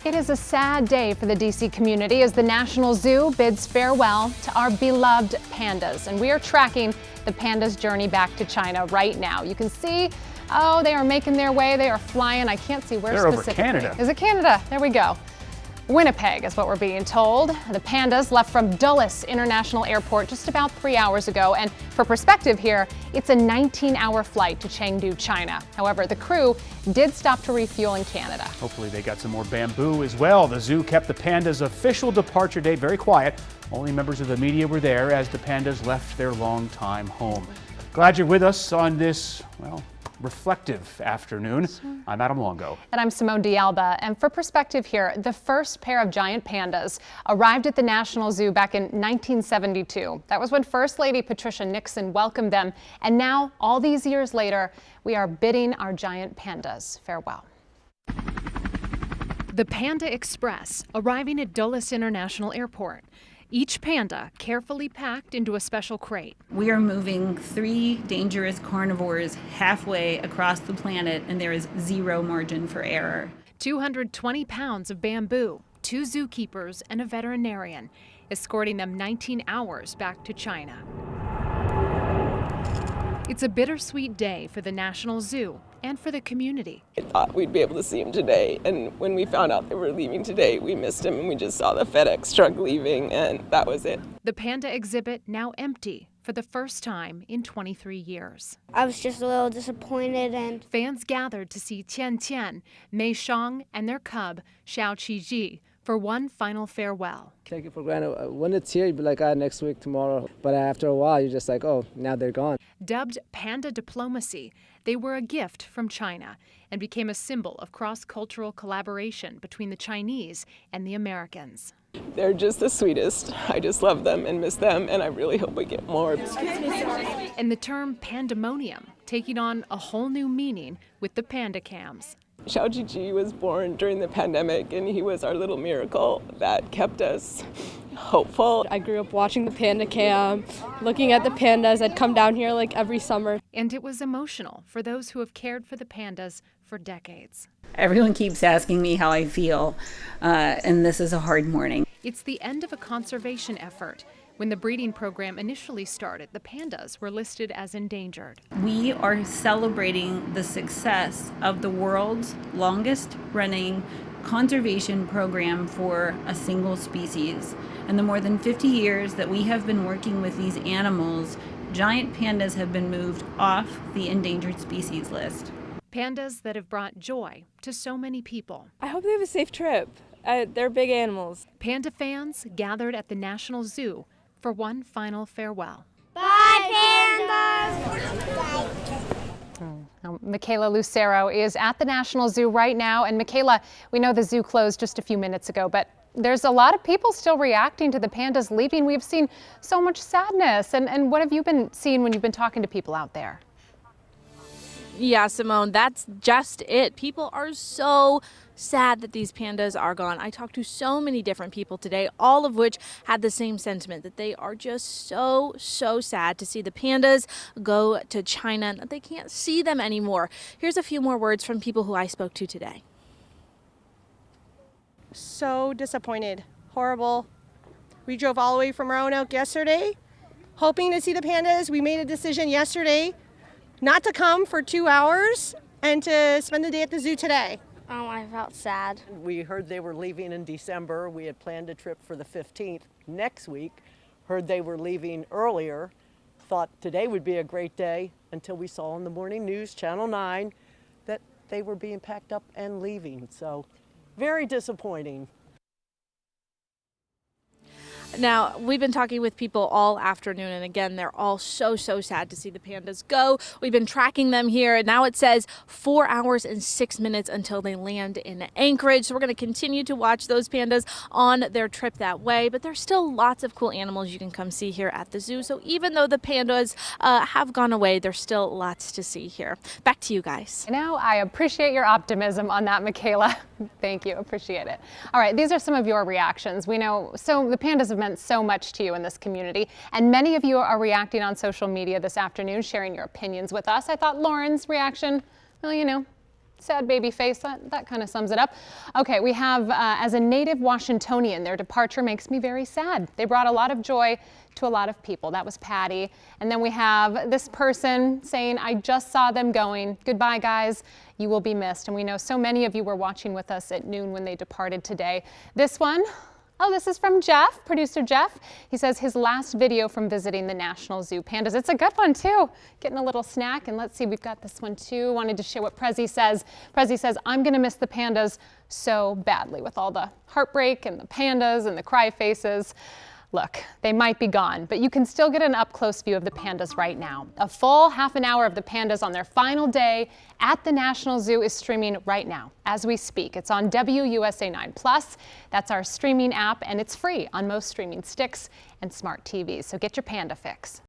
It is a sad day for the DC community as the National Zoo bids farewell to our beloved pandas. And we are tracking the pandas' journey back to China right now. You can see, oh, they are making their way. They are flying. I can't see where specifically. They're over Canada. Is it Canada? There we go. Winnipeg is what we're being told. The pandas left from Dulles International Airport just about 3 hours ago. And for perspective here, it's a 19-hour flight to Chengdu, China. However, the crew did stop to refuel in Canada. Hopefully they got some more bamboo as well. The zoo kept the pandas' official departure date very quiet. Only members of the media were there as the pandas left their longtime home. Glad you're with us on this, well, reflective afternoon. Sure. I'm Adam Longo. And I'm Simone D'Alba. And for perspective here, the first pair of giant pandas arrived at the National Zoo back in 1972. That was when First Lady Patricia Nixon welcomed them. And now, all these years later, we are bidding our giant pandas farewell. The Panda Express arriving at Dulles International Airport. Each panda carefully packed into a special crate. We are moving 3 dangerous carnivores halfway across the planet, and there is zero margin for error. 220 pounds of bamboo, 2 zookeepers, and a veterinarian, escorting them 19 hours back to China. It's a bittersweet day for the National Zoo and for the community. I thought we'd be able to see him today, and when we found out they were leaving today, we missed him, and we just saw the FedEx truck leaving, and that was it. The panda exhibit now empty for the first time in 23 years. I was just a little disappointed, and fans gathered to see Tian Tian, Mei Shang, and their cub, Xiao Qiji, for one final farewell. Take it for granted. When it's here, you'd be like, next week, tomorrow. But after a while, you're just like, oh, now they're gone. Dubbed panda diplomacy, they were a gift from China and became a symbol of cross-cultural collaboration between the Chinese and the Americans. They're just the sweetest. I just love them and miss them, and I really hope we get more. And the term pandemonium taking on a whole new meaning with the panda cams. Xiao Qiji was born during the pandemic, and he was our little miracle that kept us hopeful. I grew up watching the panda cam, looking at the pandas. I'd come down here like every summer. And it was emotional for those who have cared for the pandas for decades. Everyone keeps asking me how I feel, and this is a hard morning. It's the end of a conservation effort. When the breeding program initially started, the pandas were listed as endangered. We are celebrating the success of the world's longest running conservation program for a single species. In the more than 50 years that we have been working with these animals, giant pandas have been moved off the endangered species list. Pandas that have brought joy to so many people. I hope they have a safe trip. They're big animals. Panda fans gathered at the National Zoo for one final farewell. bye, pandas! Now, Michaela Lucero is at the National Zoo right now. And Michaela, we know the zoo closed just a few minutes ago, but there's a lot of people still reacting to the pandas leaving. We've seen so much sadness. And what have you been seeing when you've been talking to people out there? Yeah, Simone, that's just it. People are so sad that these pandas are gone. I talked to so many different people today, all of which had the same sentiment, that they are just so sad to see the pandas go to China and that they can't see them anymore. Here's a few more words from people who I spoke to today. So disappointed. Horrible. We drove all the way from Roanoke yesterday, hoping to see the pandas. We made a decision yesterday not to come for 2 hours and to spend the day at the zoo today. I felt sad. We heard they were leaving in December. We had planned a trip for the 15th next week. Heard they were leaving earlier. Thought today would be a great day until we saw on the morning news, Channel 9, that they were being packed up and leaving. So very disappointing. Now, we've been talking with people all afternoon, and again, they're all so sad to see the pandas go. We've been tracking them here, and now it says 4 hours and 6 minutes until they land in Anchorage. So we're going to continue to watch those pandas on their trip that way, but there's still lots of cool animals you can come see here at the zoo. So even though the pandas have gone away, there's still lots to see here. Back to you guys. Now, I appreciate your optimism on that, Michaela. Thank you. Appreciate it. All right, these are some of your reactions. We know the pandas have meant so much to you in this community, and many of you are reacting on social media this afternoon, sharing your opinions with us. I thought Lauren's reaction, well, sad baby face. That kind of sums it up. Okay, we have, as a native Washingtonian, their departure makes me very sad. They brought a lot of joy to a lot of people. That was Patty. And then we have this person saying, I just saw them going. Goodbye, guys. You will be missed. And we know so many of you were watching with us at noon when they departed today. This one, oh, this is from Jeff, producer Jeff. He says his last video from visiting the National Zoo pandas. It's a good one too. Getting a little snack, and let's see, we've got this one too. Wanted to share what Prezi says. Prezi says, I'm gonna miss the pandas so badly with all the heartbreak and the pandas and the cry faces. Look, they might be gone, but you can still get an up-close view of the pandas right now. A full half an hour of the pandas on their final day at the National Zoo is streaming right now as we speak. It's on WUSA 9+. That's our streaming app, and it's free on most streaming sticks and smart TVs. So get your Panda fix.